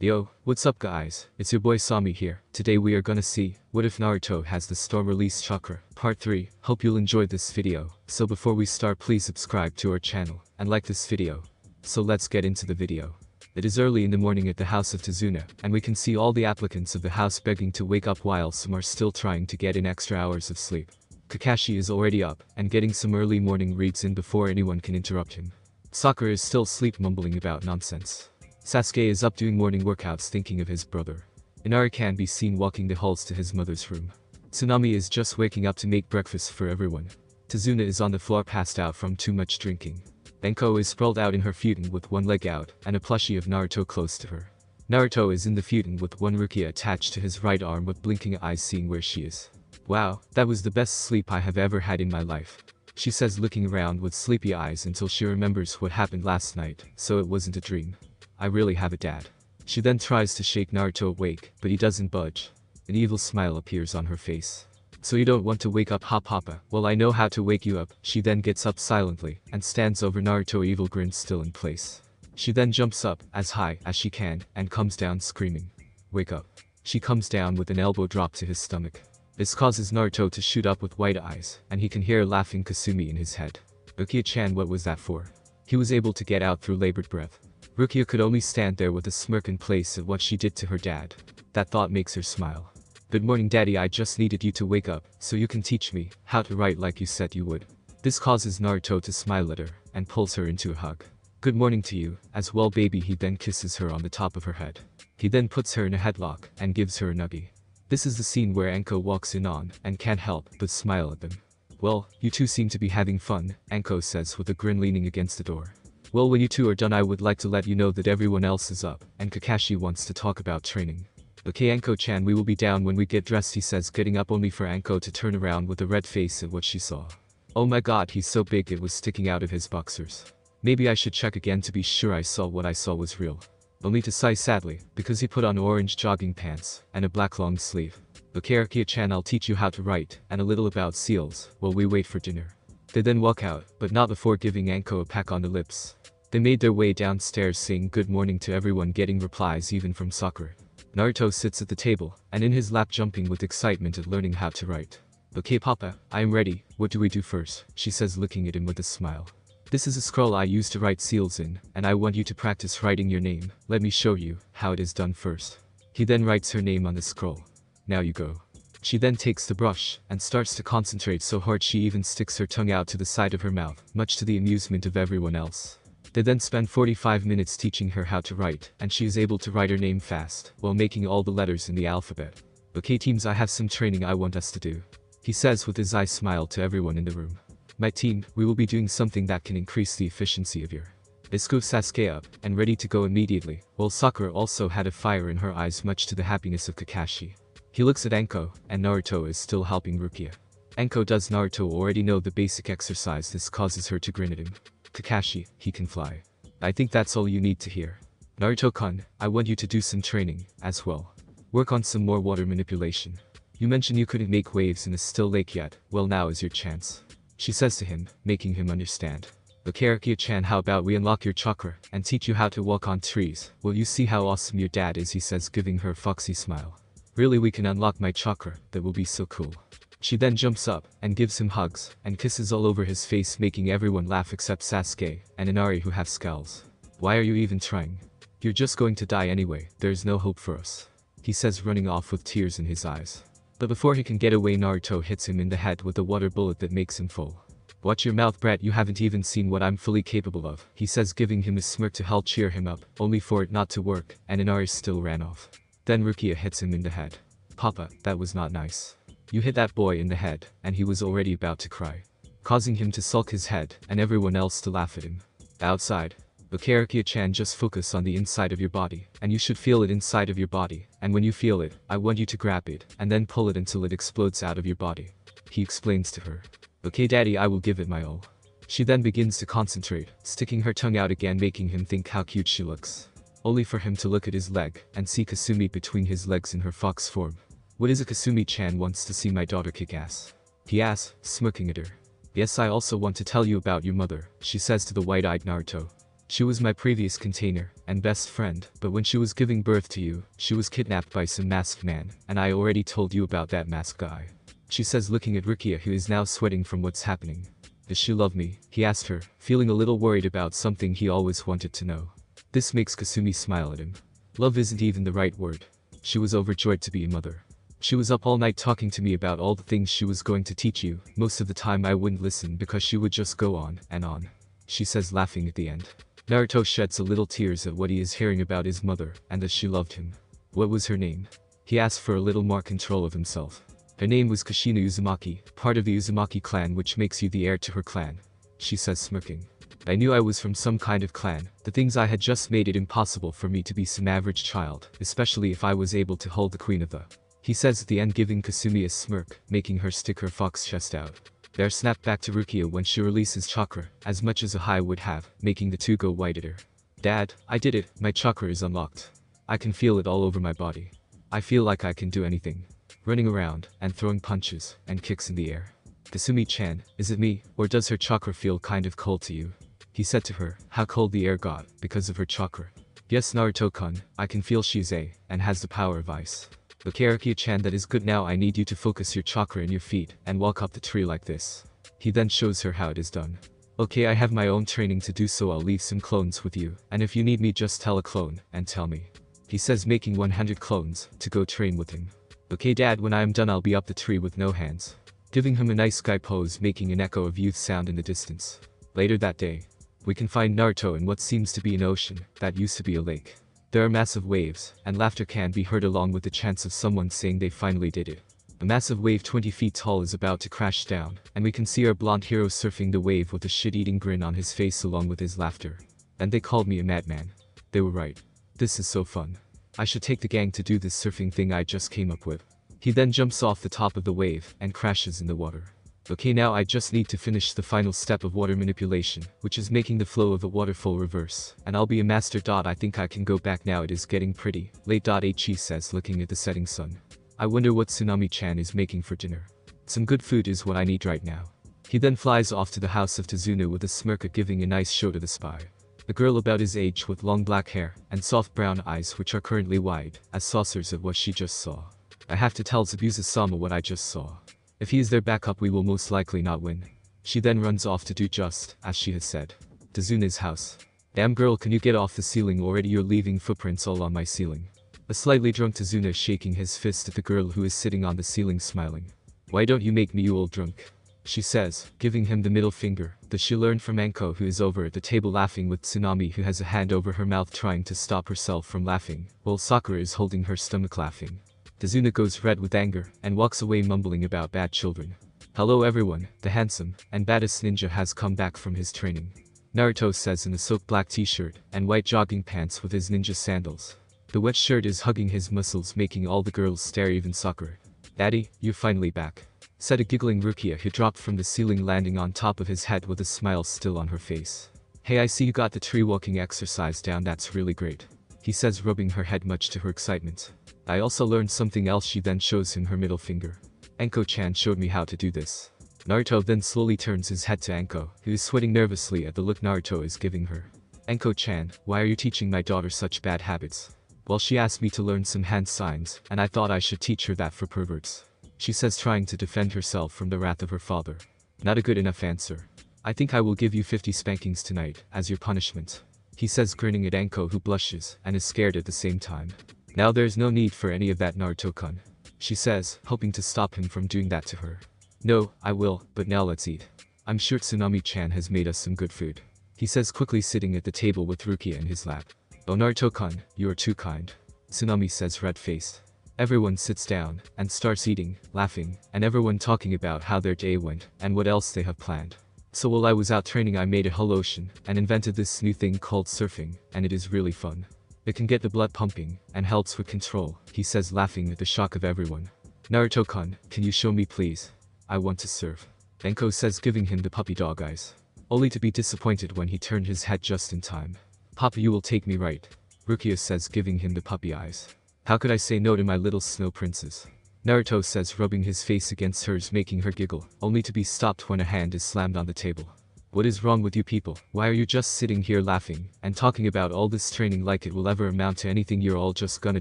Yo, what's up guys, it's your boy Sami here. Today we are gonna see, what if Naruto has the storm release chakra, part 3, hope you'll enjoy this video. So before we start please subscribe to our channel, and like this video. So let's get into the video. It is early in the morning at the house of Tazuna, and we can see all the applicants of the house begging to wake up while some are still trying to get in extra hours of sleep. Kakashi is already up, and getting some early morning reads in before anyone can interrupt him. Sakura is still asleep mumbling about nonsense. Sasuke is up doing morning workouts thinking of his brother. Inari can be seen walking the halls to his mother's room. Tsunami is just waking up to make breakfast for everyone. Tazuna is on the floor passed out from too much drinking. Enko is sprawled out in her futon with one leg out and a plushie of Naruto close to her. Naruto is in the futon with one Rukia attached to his right arm with blinking eyes seeing where she is. Wow, that was the best sleep I have ever had in my life. She says looking around with sleepy eyes until she remembers what happened last night, so it wasn't a dream. I really have a dad. She then tries to shake Naruto awake, but he doesn't budge. An evil smile appears on her face. So you don't want to wake up Papa? Well, I know how to wake you up. She then gets up silently, and stands over Naruto, evil grin still in place. She then jumps up, as high as she can, and comes down screaming. Wake up. She comes down with an elbow drop to his stomach. This causes Naruto to shoot up with wide eyes, and he can hear laughing Kasumi in his head. Rukia-chan, what was that for? He was able to get out through labored breath. Rukia could only stand there with a smirk in place of what she did to her dad. That thought makes her smile. Good morning daddy, I just needed you to wake up, so you can teach me how to write like you said you would. This causes Naruto to smile at her, and pulls her into a hug. Good morning to you, as well baby. He then kisses her on the top of her head. He then puts her in a headlock, and gives her a nuggie. This is the scene where Enko walks in on, and can't help but smile at them. Well, you two seem to be having fun, Enko says with a grin leaning against the door. Well, when you two are done I would like to let you know that everyone else is up, and Kakashi wants to talk about training. Okay Anko-chan, we will be down when we get dressed, he says, getting up only for Anko to turn around with a red face at what she saw. Oh my god, he's so big it was sticking out of his boxers. Maybe I should check again to be sure I saw what I saw was real. Only to sigh sadly, because he put on orange jogging pants, and a black long sleeve. Okay Rukia-chan, I'll teach you how to write, and a little about seals, while we wait for dinner. They then walk out, but not before giving Anko a peck on the lips. They made their way downstairs saying good morning to everyone, getting replies even from Sakura. Naruto sits at the table, and in his lap jumping with excitement at learning how to write. Okay Papa, I am ready, what do we do first? She says looking at him with a smile. This is a scroll I use to write seals in, and I want you to practice writing your name. Let me show you how it is done first. He then writes her name on the scroll. Now you go. She then takes the brush, and starts to concentrate so hard she even sticks her tongue out to the side of her mouth, much to the amusement of everyone else. They then spend 45 minutes teaching her how to write, and she is able to write her name fast, while making all the letters in the alphabet. Okay teams, I have some training I want us to do. He says with his eyes smile to everyone in the room. My team, we will be doing something that can increase the efficiency of your. They scoop Sasuke up, and ready to go immediately, while Sakura also had a fire in her eyes much to the happiness of Kakashi. He looks at Anko, and Naruto is still helping Rukia. Anko does Naruto already know the basic exercise, this causes her to grin at him. Kakashi, he can fly. I think that's all you need to hear. Naruto-kun, I want you to do some training, as well. Work on some more water manipulation. You mentioned you couldn't make waves in a still lake yet, well now is your chance. She says to him, making him understand. Okay Rukia-chan, how about we unlock your chakra, and teach you how to walk on trees? Will you see how awesome your dad is? He says giving her a foxy smile. Really, we can unlock my chakra, that will be so cool. She then jumps up, and gives him hugs, and kisses all over his face making everyone laugh except Sasuke, and Inari who have scowls. Why are you even trying? You're just going to die anyway, there's no hope for us. He says running off with tears in his eyes. But before he can get away Naruto hits him in the head with a water bullet that makes him fall. Watch your mouth brat, you haven't even seen what I'm fully capable of, he says giving him a smirk to help cheer him up, only for it not to work, and Inari still ran off. Then Rukia hits him in the head. Papa, that was not nice. You hit that boy in the head, and he was already about to cry. Causing him to sulk his head, and everyone else to laugh at him. Outside. Okay Rukia-chan, just focus on the inside of your body, and you should feel it inside of your body, and when you feel it, I want you to grab it, and then pull it until it explodes out of your body. He explains to her. Okay daddy, I will give it my all. She then begins to concentrate, sticking her tongue out again making him think how cute she looks. Only for him to look at his leg, and see Kasumi between his legs in her fox form. What is it? Kasumi-chan wants to see my daughter kick ass. He asks, smirking at her. Yes, I also want to tell you about your mother, she says to the wide-eyed Naruto. She was my previous container and best friend, but when she was giving birth to you, she was kidnapped by some masked man, and I already told you about that masked guy. She says, looking at Rukia, who is now sweating from what's happening. Does she love me? He asked her, feeling a little worried about something he always wanted to know. This makes Kasumi smile at him. Love isn't even the right word. She was overjoyed to be a mother. She was up all night talking to me about all the things she was going to teach you. Most of the time I wouldn't listen because she would just go on and on. She says, laughing at the end. Naruto sheds a little tears at what he is hearing about his mother and that she loved him. What was her name? He asked for a little more control of himself. Her name was Kushina Uzumaki, part of the Uzumaki clan, which makes you the heir to her clan. She says, smirking. I knew I was from some kind of clan. The things I had just made it impossible for me to be some average child, especially if I was able to hold the queen of the. He says at the end, giving Kasumi a smirk, making her stick her fox chest out. There snapped back to Rukia when she releases Chakra, as much as a high would have, making the two go white at her. Dad, I did it, my Chakra is unlocked. I can feel it all over my body. I feel like I can do anything. Running around, and throwing punches, and kicks in the air. Kasumi-chan, is it me, or does her Chakra feel kind of cold to you? He said to her, how cold the air got, because of her Chakra. Yes, Naruto-kun, I can feel she's and has the power of ice. Okay, Rukia-chan, that is good. Now I need you to focus your Chakra in your feet, and walk up the tree like this. He then shows her how it is done. Okay, I have my own training to do, so I'll leave some clones with you, and if you need me just tell a clone, and tell me. He says, making 100 clones, to go train with him. Okay dad, when I am done I'll be up the tree with no hands. Giving him a nice guy pose, making an echo of youth sound in the distance. Later that day, we can find Naruto in what seems to be an ocean, that used to be a lake. There are massive waves, and laughter can be heard along with the chants of someone saying they finally did it. A massive wave 20 feet tall is about to crash down, and we can see our blonde hero surfing the wave with a shit-eating grin on his face along with his laughter. And they called me a madman. They were right. This is so fun. I should take the gang to do this surfing thing I just came up with. He then jumps off the top of the wave and crashes in the water. Okay, now I just need to finish the final step of water manipulation, which is making the flow of the waterfall reverse, and I'll be a master. I think I can go back now, it is getting pretty late. He says, looking at the setting sun. I wonder what Tsunami-chan is making for dinner. Some good food is what I need right now. He then flies off to the house of Tazuna with a smirk at giving a nice show to the spy. The girl about his age with long black hair and soft brown eyes which are currently wide as saucers of what she just saw. I have to tell Zabuza-sama what I just saw. If he is their backup we will most likely not win. She then runs off to do just as she has said. Tazuna's house. Damn girl, can you get off the ceiling already? You're leaving footprints all on my ceiling. A slightly drunk Tazuna shaking his fist at the girl who is sitting on the ceiling smiling. Why don't you make me, you old drunk? She says, giving him the middle finger, that she learned from Anko, who is over at the table laughing with Tsunami, who has a hand over her mouth trying to stop herself from laughing, while Sakura is holding her stomach laughing. Tazuna goes red with anger, and walks away mumbling about bad children. Hello everyone, the handsome and baddest ninja has come back from his training. Naruto says in a soaked black t-shirt and white jogging pants with his ninja sandals. The wet shirt is hugging his muscles, making all the girls stare, even Sakura. Daddy, you're finally back. Said a giggling Rukia, who dropped from the ceiling, landing on top of his head with a smile still on her face. Hey, I see you got the tree walking exercise down, that's really great. He says, rubbing her head much to her excitement. I also learned something else. She then shows him her middle finger. Anko-chan showed me how to do this. Naruto then slowly turns his head to Anko, who is sweating nervously at the look Naruto is giving her. Anko-chan, why are you teaching my daughter such bad habits? Well, she asked me to learn some hand signs, and I thought I should teach her that for perverts. She says, trying to defend herself from the wrath of her father. Not a good enough answer. I think I will give you 50 spankings tonight, as your punishment. He says, grinning at Anko, who blushes, and is scared at the same time. Now there's no need for any of that, Naruto-kun. She says, hoping to stop him from doing that to her. No, I will, but now let's eat. I'm sure Tsunami-chan has made us some good food. He says, quickly sitting at the table with Rukia in his lap. Oh Naruto-kun, you are too kind. Tsunami says, red-faced. Everyone sits down and starts eating, laughing, and everyone talking about how their day went and what else they have planned. So while I was out training I made a whole ocean and invented this new thing called surfing, and it is really fun. It can get the blood pumping and helps with control, he says, laughing at the shock of everyone. Naruto-kun, can you show me please? I want to surf. Anko says, giving him the puppy dog eyes. Only to be disappointed when he turned his head just in time. Papa, you will take me right? Rukia says, giving him the puppy eyes. How could I say no to my little snow princess? Naruto says, rubbing his face against hers, making her giggle, only to be stopped when a hand is slammed on the table. What is wrong with you people? Why are you just sitting here laughing and talking about all this training like it will ever amount to anything? You're all just gonna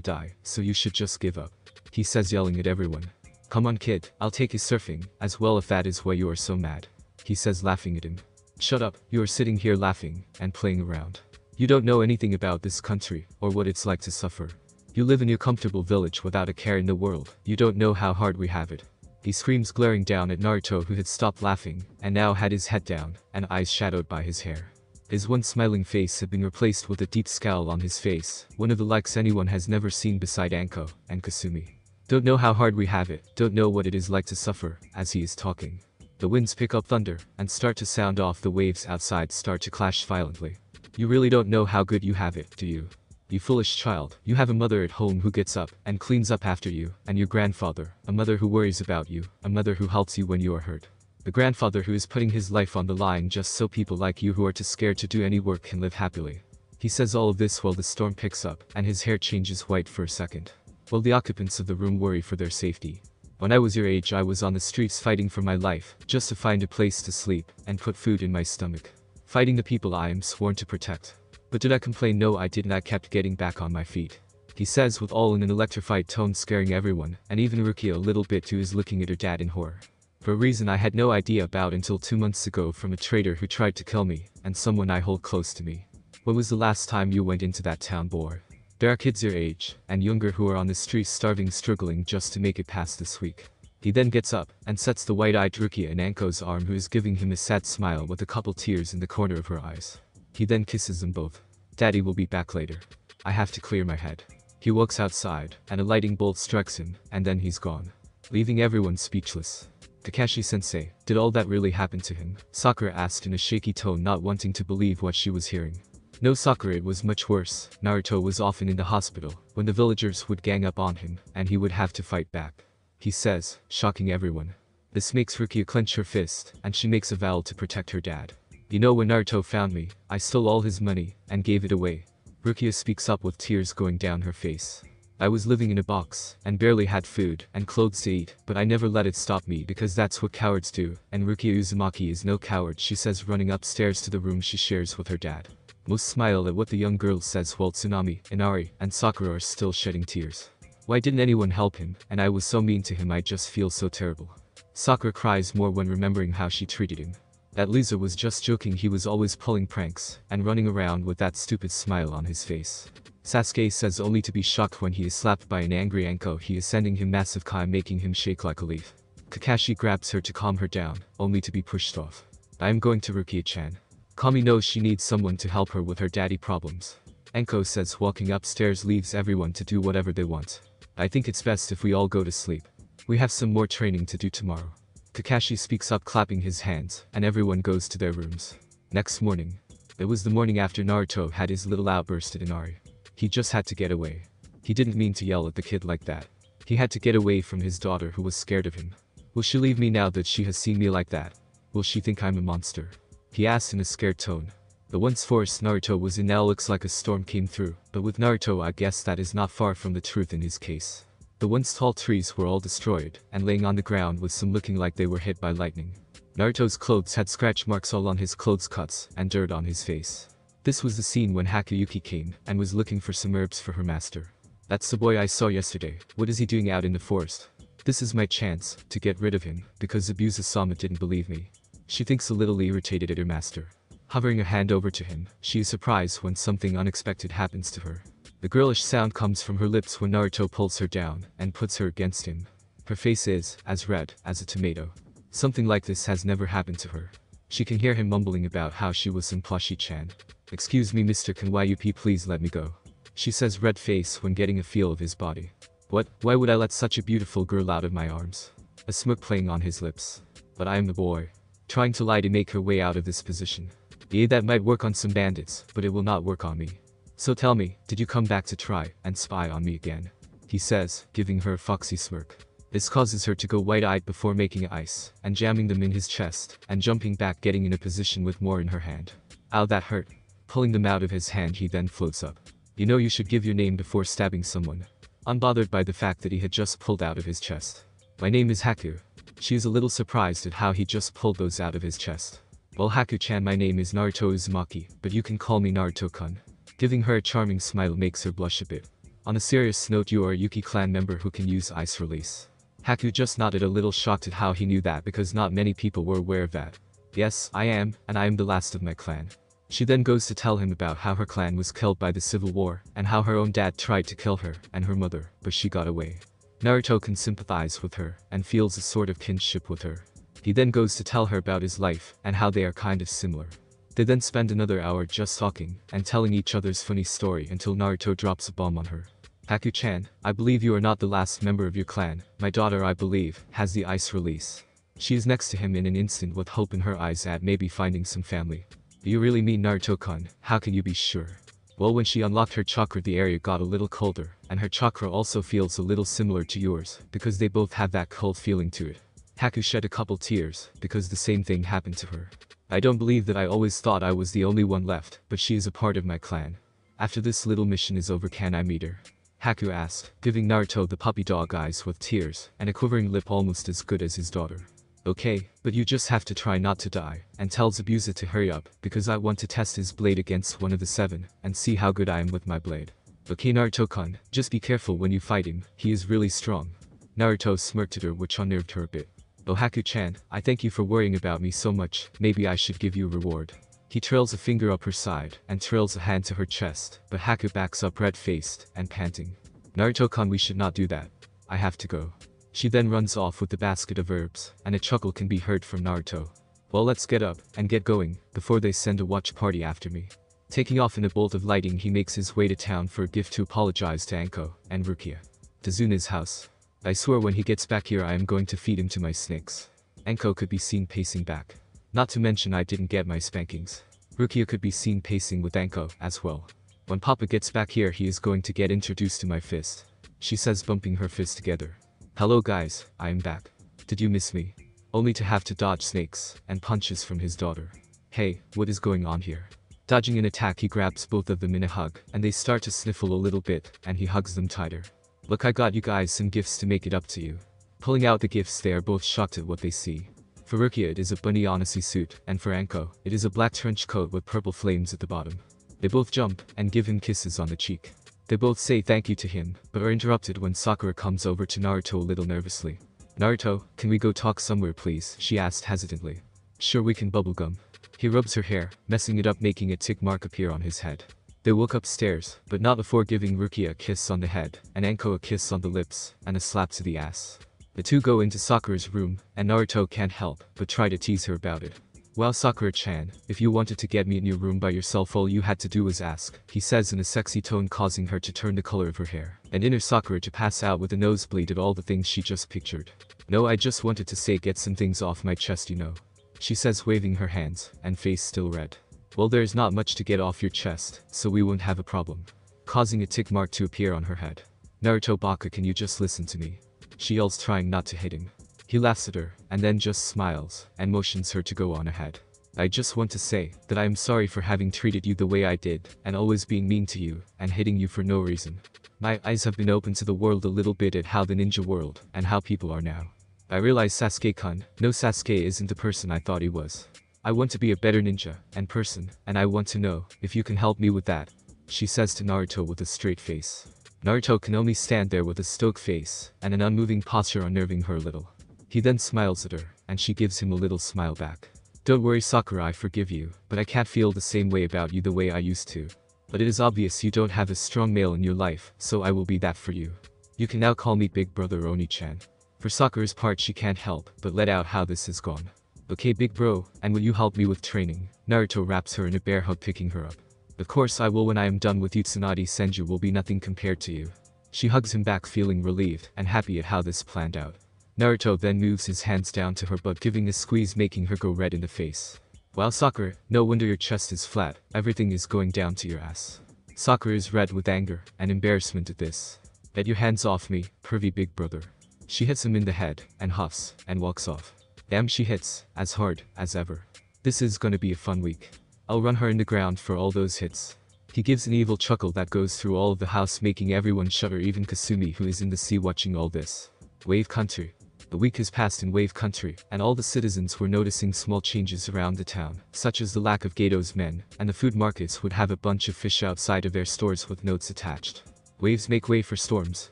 die, so you should just give up. He says, yelling at everyone. Come on kid, I'll take you surfing, as well if that is why you are so mad. He says, laughing at him. Shut up, you are sitting here laughing and playing around. You don't know anything about this country, or what it's like to suffer. You live in your comfortable village without a care in the world. You don't know how hard we have it. He screams, glaring down at Naruto, who had stopped laughing and now had his head down and eyes shadowed by his hair. His once smiling face had been replaced with a deep scowl on his face, one of the likes anyone has never seen beside Anko and Kasumi. Don't know how hard we have it, don't know what it is like to suffer. As he is talking, the winds pick up thunder and start to sound off. The waves outside start to clash violently. You really don't know how good you have it, do you? You foolish child, you have a mother at home who gets up and cleans up after you, and your grandfather, a mother who worries about you, a mother who helps you when you are hurt. The grandfather who is putting his life on the line just so people like you who are too scared to do any work can live happily. He says all of this while the storm picks up and his hair changes white for a second. While the occupants of the room worry for their safety. When I was your age, I was on the streets fighting for my life, just to find a place to sleep and put food in my stomach. Fighting the people I am sworn to protect. But did I complain? No, I didn't. I kept getting back on my feet. He says, with all in an electrified tone, scaring everyone, and even Rukia a little bit too, is looking at her dad in horror. For a reason I had no idea about until 2 months ago, from a traitor who tried to kill me, and someone I hold close to me. When was the last time you went into that town, boy? There are kids your age, and younger, who are on the streets starving, struggling just to make it past this week. He then gets up, and sets the white-eyed Rukia in Anko's arm, who is giving him a sad smile with a couple tears in the corner of her eyes. He then kisses them both. Daddy will be back later. I have to clear my head. He walks outside, and a lightning bolt strikes him, and then he's gone. Leaving everyone speechless. Kakashi-sensei, did all that really happen to him? Sakura asked in a shaky tone, not wanting to believe what she was hearing. No, Sakura, it was much worse. Naruto was often in the hospital, when the villagers would gang up on him, and he would have to fight back. He says, shocking everyone. This makes Rukia clench her fist, and she makes a vow to protect her dad. You know, when Naruto found me, I stole all his money, and gave it away. Rukia speaks up with tears going down her face. I was living in a box, and barely had food and clothes to eat, but I never let it stop me, because that's what cowards do, and Rukia Uzumaki is no coward, she says, running upstairs to the room she shares with her dad. Most smile at what the young girl says, while Tsunami, Inari, and Sakura are still shedding tears. Why didn't anyone help him? And I was so mean to him, I just feel so terrible. Sakura cries more when remembering how she treated him. That loser was just joking, he was always pulling pranks, and running around with that stupid smile on his face. Sasuke says, only to be shocked when he is slapped by an angry Anko. He is sending him massive kai, making him shake like a leaf. Kakashi grabs her to calm her down, only to be pushed off. I am going to Rukia-chan. Kami knows she needs someone to help her with her daddy problems. Anko says, walking upstairs, leaves everyone to do whatever they want. I think it's best if we all go to sleep. We have some more training to do tomorrow. Kakashi speaks up, clapping his hands, and everyone goes to their rooms. Next morning. It was the morning after Naruto had his little outburst at Inari. He just had to get away. He didn't mean to yell at the kid like that. He had to get away from his daughter, who was scared of him. Will she leave me now that she has seen me like that? Will she think I'm a monster? He asked in a scared tone. The once forest Naruto was in now looks like a storm came through, but with Naruto I guess that is not far from the truth in his case. The once tall trees were all destroyed, and laying on the ground with some looking like they were hit by lightning. Naruto's clothes had scratch marks all on his clothes, cuts, and dirt on his face. This was the scene when Hakuyuki came, and was looking for some herbs for her master. That's the boy I saw yesterday. What is he doing out in the forest? This is my chance to get rid of him, because Abusa-sama didn't believe me. She thinks a little irritated at her master. Hovering a hand over to him, she is surprised when something unexpected happens to her. The girlish sound comes from her lips when Naruto pulls her down and puts her against him. Her face is as red as a tomato. Something like this has never happened to her. She can hear him mumbling about how she was some plushie-chan. Excuse me, Mr. Kanyup, please let me go. She says, red face when getting a feel of his body. What? Why would I let such a beautiful girl out of my arms? A smirk playing on his lips. But I am the boy. Trying to lie to make her way out of this position. Yeah, that might work on some bandits, but it will not work on me. So tell me, did you come back to try and spy on me again? He says, giving her a foxy smirk. This causes her to go wide-eyed before making ice, and jamming them in his chest, and jumping back, getting in a position with more in her hand. Ow, that hurt. Pulling them out of his hand, he then floats up. You know, you should give your name before stabbing someone. Unbothered by the fact that he had just pulled out of his chest. My name is Haku. She is a little surprised at how he just pulled those out of his chest. Well, Haku-chan, my name is Naruto Uzumaki, but you can call me Naruto-kun. Giving her a charming smile makes her blush a bit. On a serious note, you are a Yuki clan member who can use ice release. Haku just nodded, a little shocked at how he knew that because not many people were aware of that. Yes, I am, and I am the last of my clan. She then goes to tell him about how her clan was killed by the civil war, and how her own dad tried to kill her and her mother, but she got away. Naruto can sympathize with her, and feels a sort of kinship with her. He then goes to tell her about his life, and how they are kind of similar. They then spend another hour just talking, and telling each other's funny story until Naruto drops a bomb on her. Haku-chan, I believe you are not the last member of your clan. My daughter, I believe, has the ice release. She is next to him in an instant with hope in her eyes at maybe finding some family. Do you really mean Naruto-kun? How can you be sure? Well, when she unlocked her chakra, the area got a little colder, and her chakra also feels a little similar to yours, because they both have that cold feeling to it. Haku shed a couple tears, because the same thing happened to her. I don't believe that. I always thought I was the only one left, but she is a part of my clan. After this little mission is over, can I meet her? Haku asked, giving Naruto the puppy dog eyes with tears, and a quivering lip almost as good as his daughter. Okay, but you just have to try not to die, and tells Abusa to hurry up, because I want to test his blade against one of the 7, and see how good I am with my blade. Okay Naruto-kun, just be careful when you fight him, he is really strong. Naruto smirked at her, which unnerved her a bit. Oh Haku-chan, I thank you for worrying about me so much, maybe I should give you a reward. He trails a finger up her side, and trails a hand to her chest, but Haku backs up red-faced, and panting. Naruto-kun, we should not do that. I have to go. She then runs off with the basket of herbs, and a chuckle can be heard from Naruto. Well, let's get up, and get going, before they send a watch party after me. Taking off in a bolt of lightning, he makes his way to town for a gift to apologize to Anko, and Rukia. To Zuna's house. I swear when he gets back here I am going to feed him to my snakes. Anko could be seen pacing back. Not to mention I didn't get my spankings. Rukia could be seen pacing with Anko, as well. When Papa gets back here he is going to get introduced to my fist. She says, bumping her fists together. Hello guys, I am back. Did you miss me? Only to have to dodge snakes, and punches from his daughter. Hey, what is going on here? Dodging an attack, he grabs both of them in a hug, and they start to sniffle a little bit, and he hugs them tighter. Look, I got you guys some gifts to make it up to you. Pulling out the gifts, they are both shocked at what they see. For Rukia it is a bunny Onasi suit, and for Anko, it is a black trench coat with purple flames at the bottom. They both jump, and give him kisses on the cheek. They both say thank you to him, but are interrupted when Sakura comes over to Naruto a little nervously. Naruto, can we go talk somewhere please? She asked hesitantly. Sure, we can bubblegum. He rubs her hair, messing it up, making a tick mark appear on his head. They walk upstairs, but not before giving Rukia a kiss on the head, and Anko a kiss on the lips, and a slap to the ass. The two go into Sakura's room, and Naruto can't help but try to tease her about it. Wow Sakura-chan, if you wanted to get me in your room by yourself all you had to do was ask, he says in a sexy tone, causing her to turn the color of her hair, and inner Sakura to pass out with a nosebleed at all the things she just pictured. No, I just wanted to say get some things off my chest, you know. She says, waving her hands, and face still red. Well, there's not much to get off your chest, so we won't have a problem. Causing a tick mark to appear on her head. Naruto Baka, can you just listen to me? She yells, trying not to hit him. He laughs at her, and then just smiles, and motions her to go on ahead. I just want to say that I am sorry for having treated you the way I did, and always being mean to you, and hitting you for no reason. My eyes have been opened to the world a little bit at how the ninja world, and how people are now. I realize Sasuke-kun, no, Sasuke isn't the person I thought he was. I want to be a better ninja, and person, and I want to know if you can help me with that. She says to Naruto with a straight face. Naruto can only stand there with a stoic face, and an unmoving posture unnerving her a little. He then smiles at her, and she gives him a little smile back. Don't worry Sakura, I forgive you, but I can't feel the same way about you the way I used to. But it is obvious you don't have a strong male in your life, so I will be that for you. You can now call me Big Brother Oni-chan. For Sakura's part, she can't help but let out how this has gone. Okay big bro, and will you help me with training? Naruto wraps her in a bear hug, picking her up. Of course I will. When I am done with you, Tsunade Senju will be nothing compared to you. She hugs him back, feeling relieved and happy at how this planned out. Naruto then moves his hands down to her butt, giving a squeeze, making her go red in the face. Wow Sakura, no wonder your chest is flat, everything is going down to your ass. Sakura is red with anger and embarrassment at this. Get your hands off me, pervy big brother. She hits him in the head, and huffs, and walks off. Damn, she hits, as hard, as ever. This is gonna be a fun week. I'll run her in the ground for all those hits. He gives an evil chuckle that goes through all of the house, making everyone shudder, even Kasumi, who is in the sea watching all this. Wave country. A week has passed in Wave Country, and all the citizens were noticing small changes around the town, such as the lack of Gato's men, and the food markets would have a bunch of fish outside of their stores with notes attached. Waves make way for storms,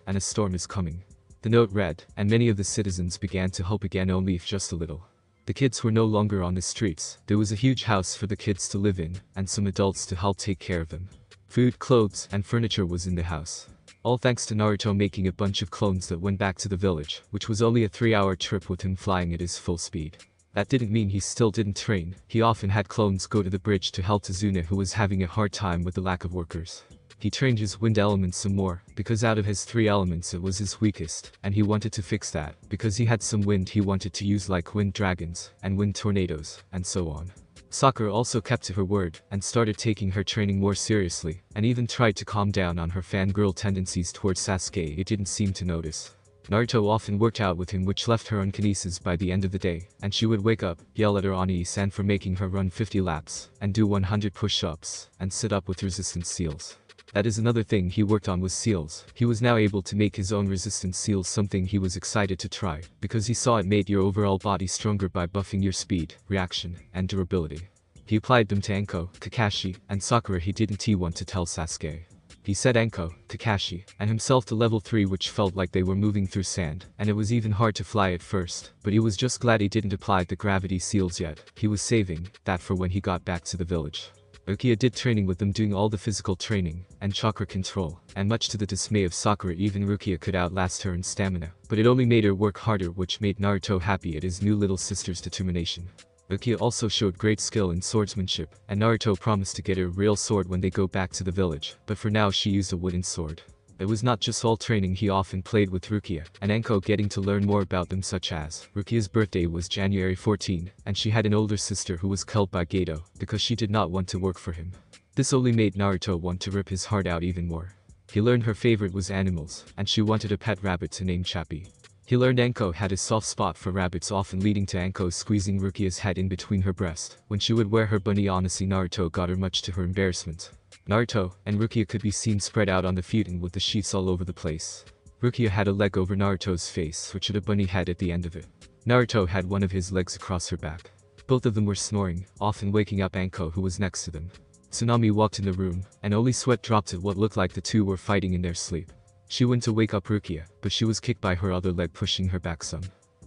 and a storm is coming. The note read, and many of the citizens began to hope again, only if just a little. The kids were no longer on the streets. There was a huge house for the kids to live in, and some adults to help take care of them. Food, clothes, and furniture was in the house. All thanks to Naruto making a bunch of clones that went back to the village, which was only a 3-hour trip with him flying at his full speed. That didn't mean he still didn't train. He often had clones go to the bridge to help Tazuna, who was having a hard time with the lack of workers. He trained his wind element some more, because out of his 3 elements it was his weakest, and he wanted to fix that, because he had some wind he wanted to use, like wind dragons, and wind tornadoes, and so on. Sakura also kept to her word, and started taking her training more seriously, and even tried to calm down on her fangirl tendencies towards Sasuke. It didn't seem to notice. Naruto often worked out with him, which left her unkinesis by the end of the day, and she would wake up, yell at her Ani-san for making her run 50 laps, and do 100 push-ups, and sit up with resistance seals. That is another thing he worked on, was seals. He was now able to make his own resistance seals, something he was excited to try, because he saw it made your overall body stronger by buffing your speed, reaction, and durability. He applied them to Anko, Kakashi, and Sakura. He didn't want to tell Sasuke. He set Anko, Kakashi, and himself to level 3, which felt like they were moving through sand, and it was even hard to fly at first, but he was just glad he didn't apply the gravity seals yet. He was saving that for when he got back to the village. Rukia did training with them, doing all the physical training, and chakra control, and much to the dismay of Sakura, even Rukia could outlast her in stamina, but it only made her work harder, which made Naruto happy at his new little sister's determination. Rukia also showed great skill in swordsmanship, and Naruto promised to get her a real sword when they go back to the village, but for now she used a wooden sword. It was not just all training. He often played with Rukia and Anko, getting to learn more about them, such as Rukia's birthday was January 14, and she had an older sister who was killed by Gato because she did not want to work for him. This only made Naruto want to rip his heart out even more. He learned her favorite was animals, and she wanted a pet rabbit to name Chappie. He learned Anko had a soft spot for rabbits, often leading to Anko squeezing Rukia's head in between her breast when she would wear her bunny. Honestly, Naruto got her, much to her embarrassment. Naruto and Rukia could be seen spread out on the futon with the sheets all over the place. Rukia had a leg over Naruto's face, which had a bunny head at the end of it. Naruto had one of his legs across her back. Both of them were snoring, often waking up Anko, who was next to them. Tsunami walked in the room, and only sweat dropped at what looked like the two were fighting in their sleep. She went to wake up Rukia, but she was kicked by her other leg, pushing her back some.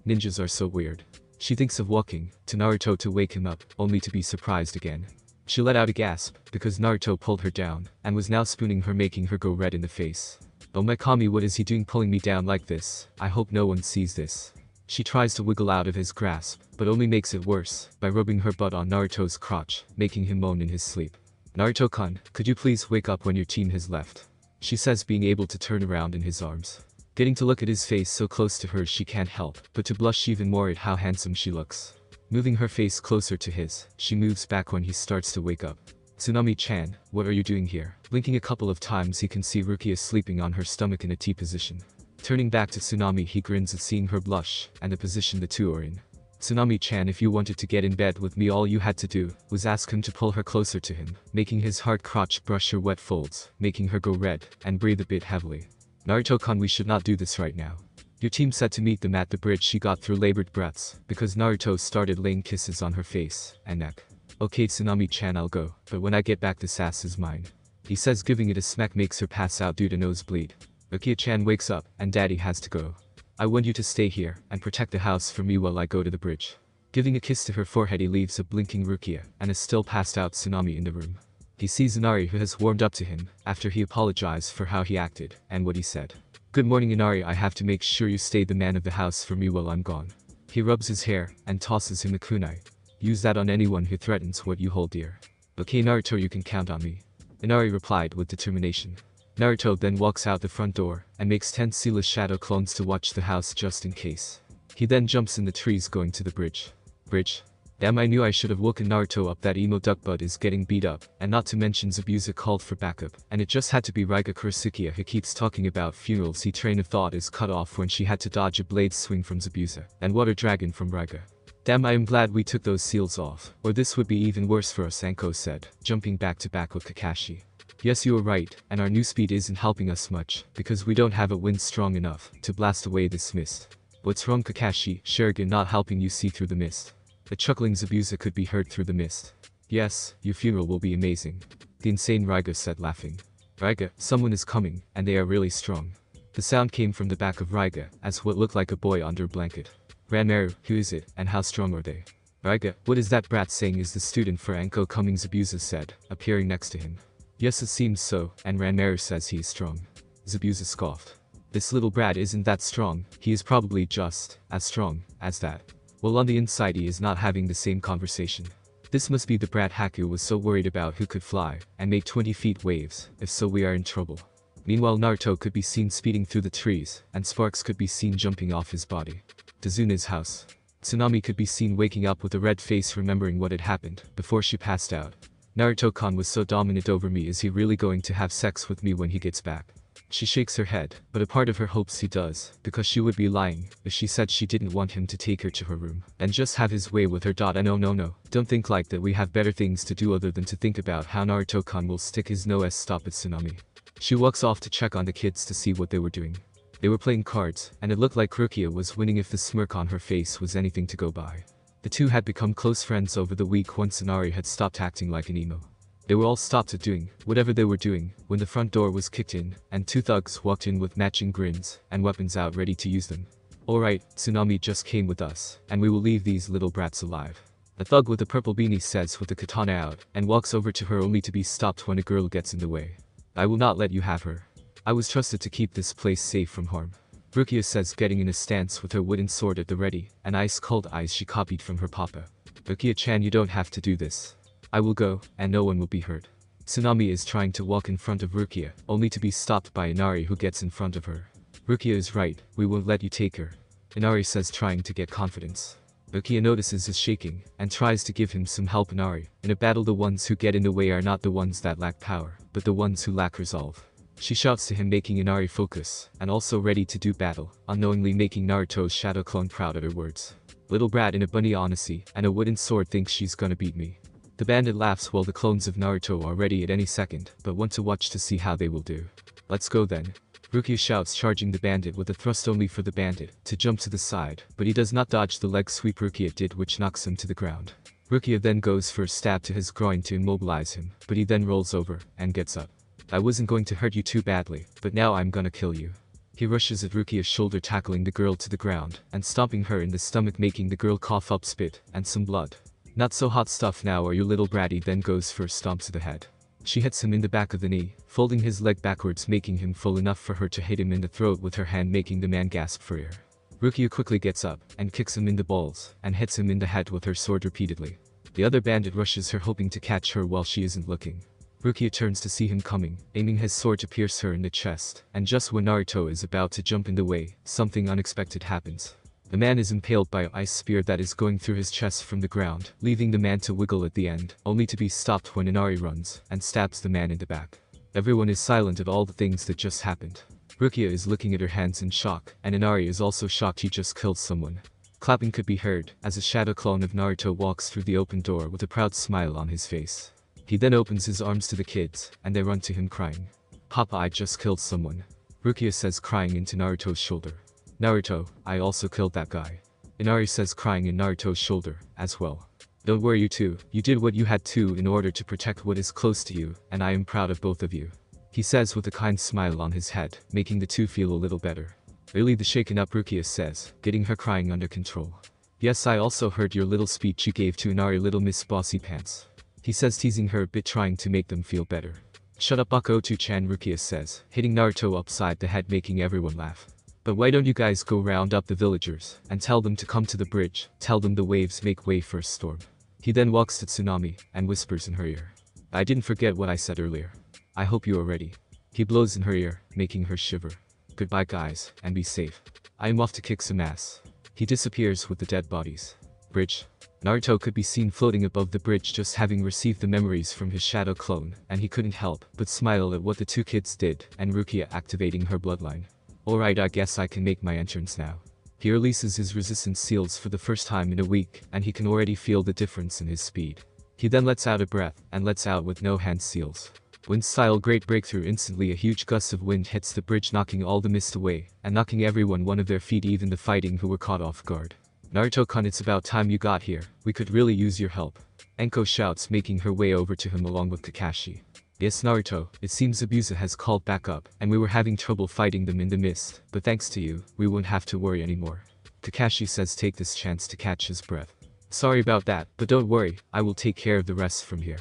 Ninjas are so weird. She thinks of walking to Naruto to wake him up, only to be surprised again. She let out a gasp, because Naruto pulled her down, and was now spooning her, making her go red in the face. "Oh my Kami, what is he doing, pulling me down like this? I hope no one sees this." She tries to wiggle out of his grasp, but only makes it worse, by rubbing her butt on Naruto's crotch, making him moan in his sleep. "Naruto-kun, could you please wake up when your team has left?" she says, being able to turn around in his arms. Getting to look at his face so close to hers, she can't help but to blush even more at how handsome she looks. Moving her face closer to his, she moves back when he starts to wake up. "Tsunami-chan, what are you doing here?" Blinking a couple of times, he can see Rukia sleeping on her stomach in a T position. Turning back to Tsunami, he grins at seeing her blush, and the position the two are in. "Tsunami-chan, if you wanted to get in bed with me, all you had to do was ask him to pull her closer to him," making his hard crotch brush her wet folds, making her go red, and breathe a bit heavily. "Naruto-kun, we should not do this right now. Your team said to meet them at the bridge." She got through labored breaths, because Naruto started laying kisses on her face and neck. "Okay Tsunami-chan, I'll go, but when I get back this ass is mine," he says, giving it a smack, makes her pass out due to nosebleed. Rukia-chan wakes up, and daddy has to go. "I want you to stay here, and protect the house for me while I go to the bridge." Giving a kiss to her forehead, he leaves a blinking Rukia, and a still passed out Tsunami in the room. He sees Inari, who has warmed up to him, after he apologized for how he acted, and what he said. "Good morning Inari, I have to make sure you stay the man of the house for me while I'm gone." He rubs his hair, and tosses him a kunai. "Use that on anyone who threatens what you hold dear." "Okay Naruto, you can count on me," Inari replied with determination. Naruto then walks out the front door, and makes 10 Sealess Shadow clones to watch the house just in case. He then jumps in the trees, going to the bridge. "Bridge? Damn, I knew I should have woken Naruto up. That emo duck butt is getting beat up, and not to mention Zabuza called for backup, and it just had to be Raiga Kurasukia who keeps talking about funerals." His train of thought is cut off when she had to dodge a blade swing from Zabuza, and Water Dragon from Raiga. "Damn, I am glad we took those seals off, or this would be even worse for us," Anko said, jumping back to back with Kakashi. "Yes, you are right, and our new speed isn't helping us much, because we don't have a wind strong enough to blast away this mist." What's wrong Kakashi? Sharingan not helping you see through the mist. The chuckling Zabuza could be heard through the mist. Yes, your funeral will be amazing. The insane Raiga said laughing. Raiga, someone is coming, and they are really strong. The sound came from the back of Raiga, as what looked like a boy under a blanket. Ranmaru, who is it, and how strong are they? Raiga, what is that brat saying? Is the student for Anko coming? Zabuza said, appearing next to him. Yes, it seems so, and Ranmaru says he is strong. Zabuza scoffed. This little brat isn't that strong, he is probably just as strong as that. Well, on the inside he is not having the same conversation. This must be the brat Haku was so worried about who could fly and make 20 feet waves, if so we are in trouble. Meanwhile Naruto could be seen speeding through the trees, and sparks could be seen jumping off his body. Tazuna's house. Tsunami could be seen waking up with a red face remembering what had happened before she passed out. Naruto-kan was so dominant over me, is he really going to have sex with me when he gets back? She shakes her head, but a part of her hopes he does, because she would be lying if she said she didn't want him to take her to her room and just have his way with her. And no, don't think like that, we have better things to do other than to think about how Naruto-kan will stick his nose. Stop at Tsunami. She walks off to check on the kids to see what they were doing. They were playing cards, and it looked like Rukia was winning if the smirk on her face was anything to go by. The two had become close friends over the week once Inari had stopped acting like an emo. They were all stopped at doing whatever they were doing when the front door was kicked in, and two thugs walked in with matching grins and weapons out ready to use them. Alright, Tsunami just came with us, and we will leave these little brats alive. The thug with the purple beanie says with the katana out, and walks over to her only to be stopped when a girl gets in the way. I will not let you have her. I was trusted to keep this place safe from harm. Rukia says, getting in a stance with her wooden sword at the ready, and ice-cold eyes she copied from her papa. Rukia-chan, you don't have to do this. I will go, and no one will be hurt. Tsunami is trying to walk in front of Rukia, only to be stopped by Inari who gets in front of her. Rukia is right, we won't let you take her. Inari says, trying to get confidence. Rukia notices his shaking, and tries to give him some help. Inari, in a battle the ones who get in the way are not the ones that lack power, but the ones who lack resolve. She shouts to him, making Inari focus, and also ready to do battle, unknowingly making Naruto's shadow clone proud at her words. Little brat in a bunny honesty and a wooden sword thinks she's gonna beat me. The bandit laughs while the clones of Naruto are ready at any second, but want to watch to see how they will do. Let's go then. Rukia shouts, charging the bandit with a thrust only for the bandit to jump to the side, but he does not dodge the leg sweep Rukia did, which knocks him to the ground. Rukia then goes for a stab to his groin to immobilize him, but he then rolls over and gets up. I wasn't going to hurt you too badly, but now I'm gonna kill you. He rushes at Rukia's shoulder, tackling the girl to the ground and stomping her in the stomach, making the girl cough up spit and some blood. Not so hot stuff now, are you, little bratty? Then goes for a stomp to the head. She hits him in the back of the knee, folding his leg backwards, making him full enough for her to hit him in the throat with her hand, making the man gasp for air. Rukia quickly gets up and kicks him in the balls and hits him in the head with her sword repeatedly. The other bandit rushes her, hoping to catch her while she isn't looking. Rukia turns to see him coming, aiming his sword to pierce her in the chest, and just when Naruto is about to jump in the way, something unexpected happens. The man is impaled by an ice spear that is going through his chest from the ground, leaving the man to wiggle at the end, only to be stopped when Inari runs and stabs the man in the back. Everyone is silent at all the things that just happened. Rukia is looking at her hands in shock, and Inari is also shocked he just killed someone. Clapping could be heard as a shadow clone of Naruto walks through the open door with a proud smile on his face. He then opens his arms to the kids, and they run to him crying. Papa, I just killed someone. Rukia says, crying into Naruto's shoulder. Naruto, I also killed that guy. Inari says, crying in Naruto's shoulder, as well. Don't worry, you two, you did what you had to in order to protect what is close to you, and I am proud of both of you. He says with a kind smile on his head, making the two feel a little better. Really, the shaken up Rukia says, getting her crying under control. Yes, I also heard your little speech you gave to Inari, little Miss Bossy Pants. He says, teasing her a bit, trying to make them feel better. Shut up, Bakuto-chan, Rukia says, hitting Naruto upside the head, making everyone laugh. But why don't you guys go round up the villagers and tell them to come to the bridge, tell them the waves make way for a storm. He then walks to Tsunami and whispers in her ear. I didn't forget what I said earlier. I hope you are ready. He blows in her ear, making her shiver. Goodbye guys, and be safe. I am off to kick some ass. He disappears with the dead bodies. Bridge. Naruto could be seen floating above the bridge, just having received the memories from his shadow clone, and he couldn't help but smile at what the two kids did, and Rukia activating her bloodline. Alright, I guess I can make my entrance now. He releases his resistance seals for the first time in a week, and he can already feel the difference in his speed. He then lets out a breath, and lets out with no hand seals. Wind style great breakthrough. Instantly a huge gust of wind hits the bridge, knocking all the mist away, and knocking everyone one of their feet, even the fighting who were caught off guard. Naruto-kun, it's about time you got here. We could really use your help. Enko shouts, making her way over to him along with Kakashi. Yes, Naruto, it seems Zabuza has called back up, and we were having trouble fighting them in the mist, but thanks to you, we won't have to worry anymore. Kakashi says, take this chance to catch his breath. Sorry about that, but don't worry, I will take care of the rest from here.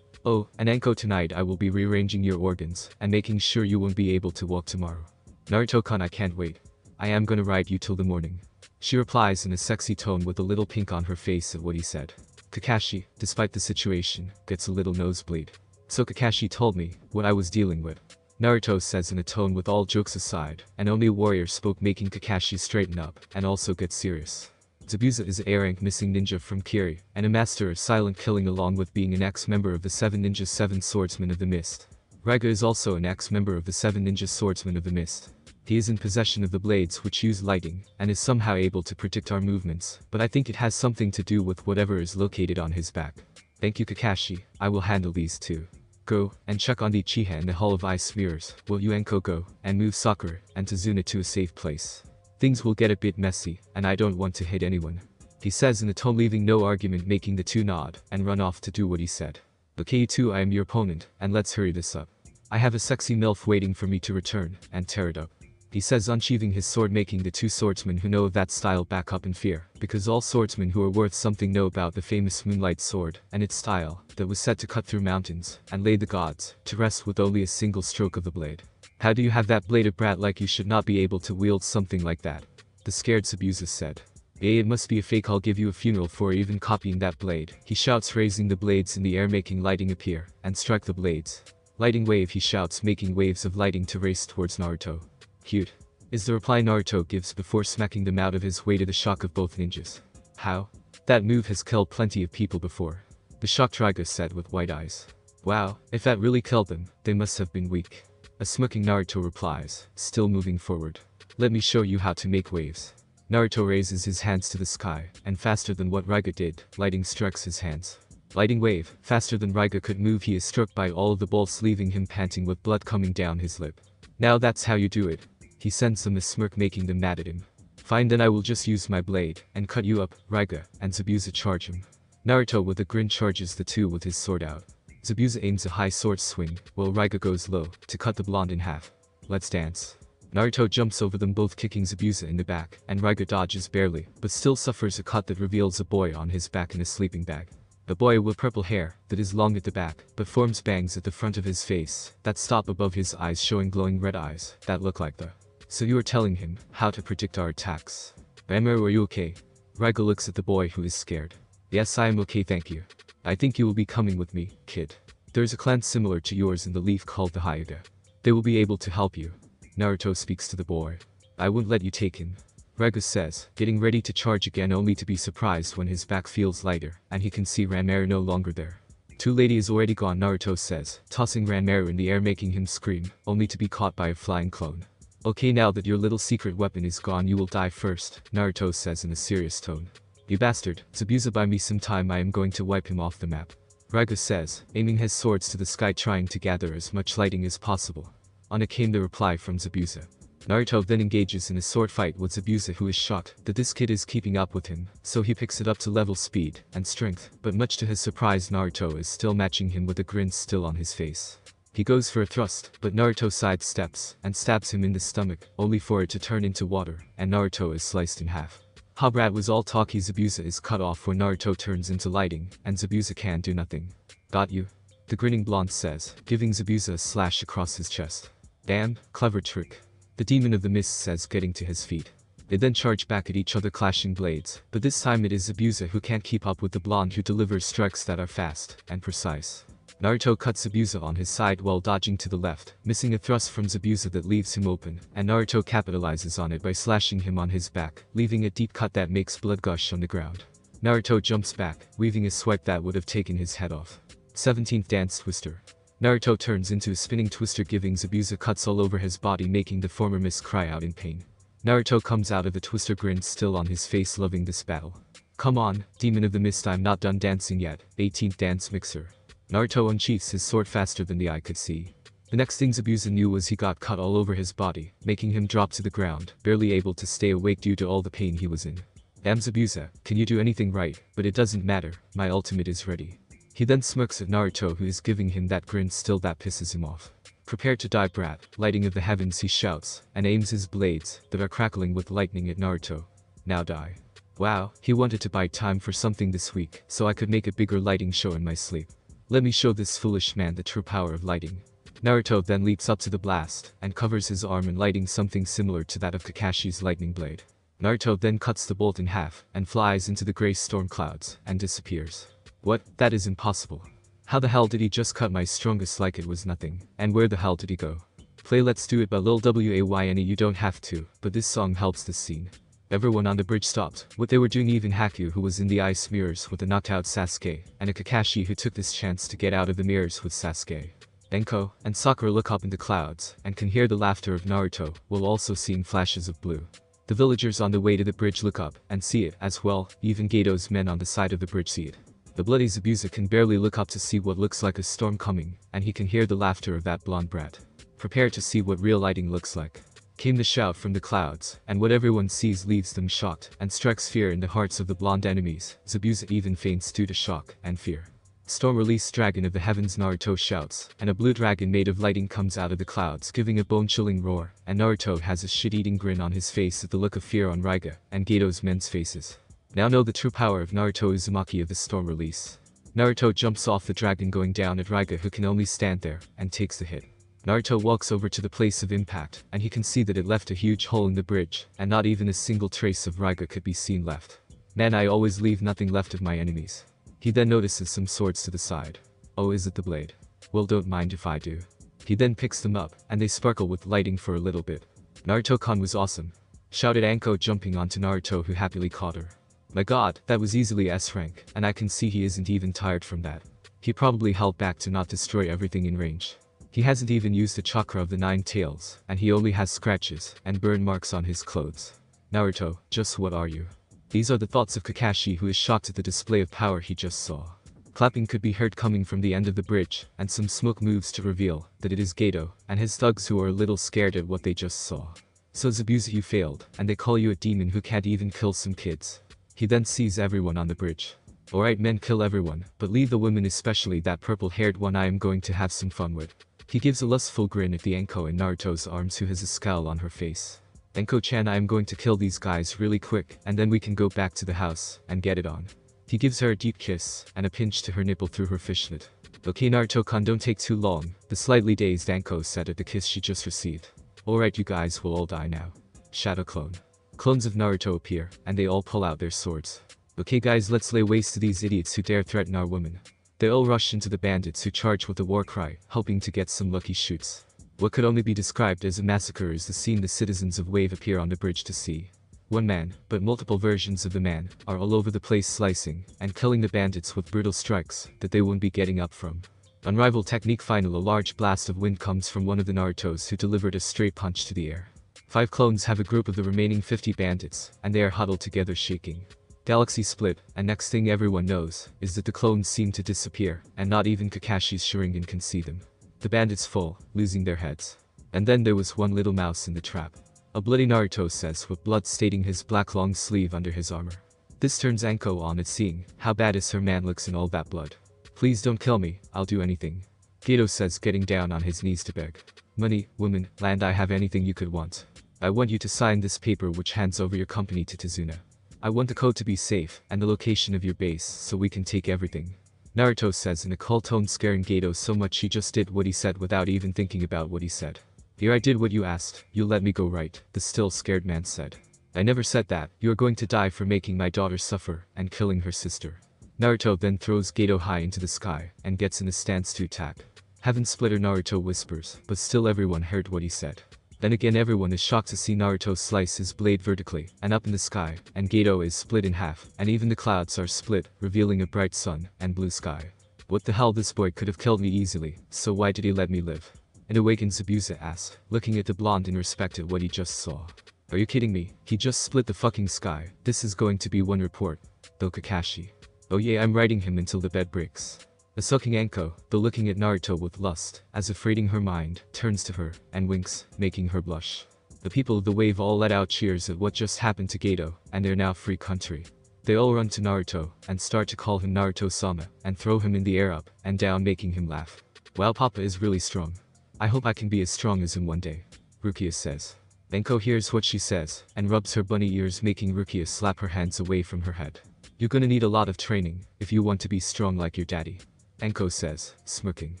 Oh, and Enko, tonight I will be rearranging your organs, and making sure you won't be able to walk tomorrow. Naruto-kun, I can't wait. I am gonna ride you till the morning. She replies in a sexy tone with a little pink on her face at what he said. Kakashi, despite the situation, gets a little nosebleed. So Kakashi told me what I was dealing with. Naruto says in a tone with all jokes aside, and only a warrior spoke, making Kakashi straighten up and also get serious. Zabuza is an A-rank missing ninja from Kiri, and a master of silent killing, along with being an ex-member of the 7 Ninja 7 Swordsmen of the Mist. Raiga is also an ex-member of the 7 Ninja Swordsmen of the Mist. He is in possession of the blades which use lighting, and is somehow able to predict our movements, but I think it has something to do with whatever is located on his back. Thank you, Kakashi, I will handle these two. Go, and check on the Uchiha in the Hall of Ice Mirrors, will you, Enko? Go, and move Sakura and Tazuna to a safe place. Things will get a bit messy, and I don't want to hit anyone. He says in a tone leaving no argument, making the two nod, and run off to do what he said. Okay, you two, I am your opponent, and let's hurry this up. I have a sexy MILF waiting for me to return, and tear it up. He says, unsheathing his sword, making the two swordsmen who know of that style back up in fear, because all swordsmen who are worth something know about the famous Moonlight Sword, and its style, that was said to cut through mountains, and lay the gods to rest with only a single stroke of the blade. How do you have that blade, a brat like you should not be able to wield something like that? The scared Zabuza said. It must be a fake, I'll give you a funeral for even copying that blade, he shouts, raising the blades in the air, making lighting appear, and strike the blades. Lighting wave, he shouts, making waves of lighting to race towards Naruto. Cute, is the reply Naruto gives before smacking them out of his way to the shock of both ninjas. How? That move has killed plenty of people before. The shocked Raiga said with wide eyes. Wow, if that really killed them, they must have been weak. A smirking Naruto replies, still moving forward. Let me show you how to make waves. Naruto raises his hands to the sky, and faster than what Raiga did, lighting strikes his hands. Lighting wave, faster than Raiga could move, he is struck by all of the bolts, leaving him panting with blood coming down his lip. Now that's how you do it. He sends them a smirk, making them mad at him. Fine, then I will just use my blade, and cut you up, Raiga, and Zabuza charge him. Naruto with a grin charges the two with his sword out. Zabuza aims a high sword swing, while Raiga goes low, to cut the blonde in half. Let's dance. Naruto jumps over them both, kicking Zabuza in the back, and Raiga dodges barely, but still suffers a cut that reveals a boy on his back in a sleeping bag. A boy with purple hair, that is long at the back, but forms bangs at the front of his face, that stop above his eyes, showing glowing red eyes, that look like the... So you are telling him how to predict our attacks. Bamaru, are you okay? Raiga looks at the boy, who is scared. Yes, I am okay, thank you. I think you will be coming with me, kid. There is a clan similar to yours in the leaf called the Hyuga. They will be able to help you. Naruto speaks to the boy. I won't let you take him. Raiga says, getting ready to charge again, only to be surprised when his back feels lighter, and he can see Ranmaru no longer there. Too late, he is already gone, Naruto says, tossing Ranmaru in the air, making him scream, only to be caught by a flying clone. Okay, now that your little secret weapon is gone, you will die first, Naruto says in a serious tone. You bastard, Zabuza, buy me some time, I am going to wipe him off the map. Raiga says, aiming his swords to the sky, trying to gather as much lighting as possible. On it came the reply from Zabuza. Naruto then engages in a sword fight with Zabuza, who is shocked that this kid is keeping up with him, so he picks it up to level speed and strength, but much to his surprise Naruto is still matching him with a grin still on his face. He goes for a thrust, but Naruto sidesteps and stabs him in the stomach, only for it to turn into water, and Naruto is sliced in half. Habrat was all talky, Zabuza is cut off when Naruto turns into lighting, and Zabuza can do nothing. Got you? The grinning blonde says, giving Zabuza a slash across his chest. Damn, clever trick. The demon of the mist says, getting to his feet. They then charge back at each other, clashing blades, but this time it is Zabuza who can't keep up with the blonde, who delivers strikes that are fast and precise. Naruto cuts Zabuza on his side while dodging to the left, missing a thrust from Zabuza that leaves him open, and Naruto capitalizes on it by slashing him on his back, leaving a deep cut that makes blood gush on the ground. Naruto jumps back, weaving a swipe that would have taken his head off. 17th Dance Twister. Naruto turns into a spinning twister, giving Zabuza cuts all over his body, making the former miss cry out in pain. Naruto comes out of the twister, grin still on his face, loving this battle. Come on, demon of the mist, I'm not done dancing yet. 18th Dance Mixer. Naruto unsheaths his sword faster than the eye could see, The next thing Zabuza knew was he got cut all over his body, making him drop to the ground, barely able to stay awake due to all the pain he was in. Damn Zabuza, can you do anything right? But it doesn't matter, my ultimate is ready. He then smirks at Naruto, who is giving him that grin still that pisses him off. Prepare to die, brat. Lighting of the heavens, he shouts, and aims his blades, that are crackling with lightning, at Naruto. Now die. Wow, he wanted to buy time for something this week, so I could make a bigger lighting show in my sleep. Let me show this foolish man the true power of lighting. Naruto then leaps up to the blast, and covers his arm in lighting something similar to that of Kakashi's lightning blade. Naruto then cuts the bolt in half, and flies into the grey storm clouds, and disappears. What? That is impossible. How the hell did he just cut my strongest like it was nothing? And where the hell did he go? Play Let's Do It by Lil Wayne. You don't have to, but this song helps this scene. Everyone on the bridge stopped what they were doing, even Haku, who was in the ice mirrors with a knocked out Sasuke, and a Kakashi who took this chance to get out of the mirrors with Sasuke. Enko and Sakura look up in the clouds, and can hear the laughter of Naruto, while also seeing flashes of blue. The villagers on the way to the bridge look up, and see it as well, even Gato's men on the side of the bridge see it. The bloody Zabuza can barely look up to see what looks like a storm coming, and he can hear the laughter of that blonde brat. Prepare to see what real lighting looks like. Came the shout from the clouds, and what everyone sees leaves them shocked, and strikes fear in the hearts of the blonde enemies. Zabuza even faints due to shock and fear. Storm release dragon of the heavens, Naruto shouts, and a blue dragon made of lighting comes out of the clouds, giving a bone-chilling roar, and Naruto has a shit-eating grin on his face at the look of fear on Raiga and Gato's men's faces. Now know the true power of Naruto Uzumaki of the storm release. Naruto jumps off the dragon, going down at Raiga, who can only stand there, and takes the hit. Naruto walks over to the place of impact, and he can see that it left a huge hole in the bridge, and not even a single trace of Raiga could be seen left. Man, I always leave nothing left of my enemies. He then notices some swords to the side. Oh, is it the blade? Well, don't mind if I do. He then picks them up, and they sparkle with lighting for a little bit. Naruto-kun was awesome, shouted Anko, jumping onto Naruto, who happily caught her. My god, that was easily S rank, and I can see he isn't even tired from that. He probably held back to not destroy everything in range. He hasn't even used the chakra of the 9 tails, and he only has scratches and burn marks on his clothes. Naruto, just what are you? These are the thoughts of Kakashi, who is shocked at the display of power he just saw. Clapping could be heard coming from the end of the bridge, and some smoke moves to reveal that it is Gato and his thugs, who are a little scared at what they just saw. So Zabuza, you failed, and they call you a demon who can't even kill some kids. He then sees everyone on the bridge. Alright men, kill everyone, but leave the women, especially that purple-haired one I am going to have some fun with. He gives a lustful grin at the Enko in Naruto's arms, who has a scowl on her face. Enko-chan, I am going to kill these guys really quick, and then we can go back to the house and get it on. He gives her a deep kiss, and a pinch to her nipple through her fishnet. Okay Naruto-kun, don't take too long, the slightly dazed Enko said at the kiss she just received. Alright, you guys will all die now. Shadow clone. Clones of Naruto appear, and they all pull out their swords. Okay guys, let's lay waste to these idiots who dare threaten our women. They all rush into the bandits, who charge with a war cry, hoping to get some lucky shoots. What could only be described as a massacre is the scene the citizens of Wave appear on the bridge to see. One man, but multiple versions of the man, are all over the place, slicing and killing the bandits with brutal strikes that they won't be getting up from. Unrivaled technique. Final, a large blast of wind comes from one of the Narutos, who delivered a straight punch to the air. 5 clones have a group of the remaining 50 bandits, and they are huddled together shaking. Galaxy split, and next thing everyone knows is that the clones seem to disappear, and not even Kakashi's Sharingan can see them. The bandits fall, losing their heads. And then there was one little mouse in the trap. A bloody Naruto says, with blood staining his black long sleeve under his armor. This turns Anko on at seeing how badass her man looks in all that blood. Please don't kill me, I'll do anything. Gato says, getting down on his knees to beg. Money, woman, land, I have anything you could want. I want you to sign this paper which hands over your company to Tazuna. I want the code to be safe, and the location of your base, so we can take everything. Naruto says in a cold tone, scaring Gato so much he just did what he said without even thinking about what he said. Here, I did what you asked, you let me go, right? The still scared man said. I never said that, you are going to die for making my daughter suffer, and killing her sister. Naruto then throws Gato high into the sky, and gets in a stance to attack. Heaven splitter, Naruto whispers, but still everyone heard what he said. Then again everyone is shocked to see Naruto slice his blade vertically, and up in the sky, and Gato is split in half, and even the clouds are split, revealing a bright sun, and blue sky. What the hell, this boy could have killed me easily, so why did he let me live? An awakened Zabuza asked, looking at the blonde in respect at what he just saw. Are you kidding me? He just split the fucking sky, this is going to be one report. Though Kakashi. Oh yeah, I'm riding him until the bed breaks. The sucking Anko, though looking at Naruto with lust, as if reading her mind, turns to her, and winks, making her blush. The people of the wave all let out cheers at what just happened to Gato, and their now free country. They all run to Naruto, and start to call him Naruto-sama, and throw him in the air up and down making him laugh. Wow, Papa is really strong. I hope I can be as strong as him one day, Rukia says. Anko hears what she says, and rubs her bunny ears making Rukia slap her hands away from her head. You're gonna need a lot of training, if you want to be strong like your daddy, Anko says, smirking.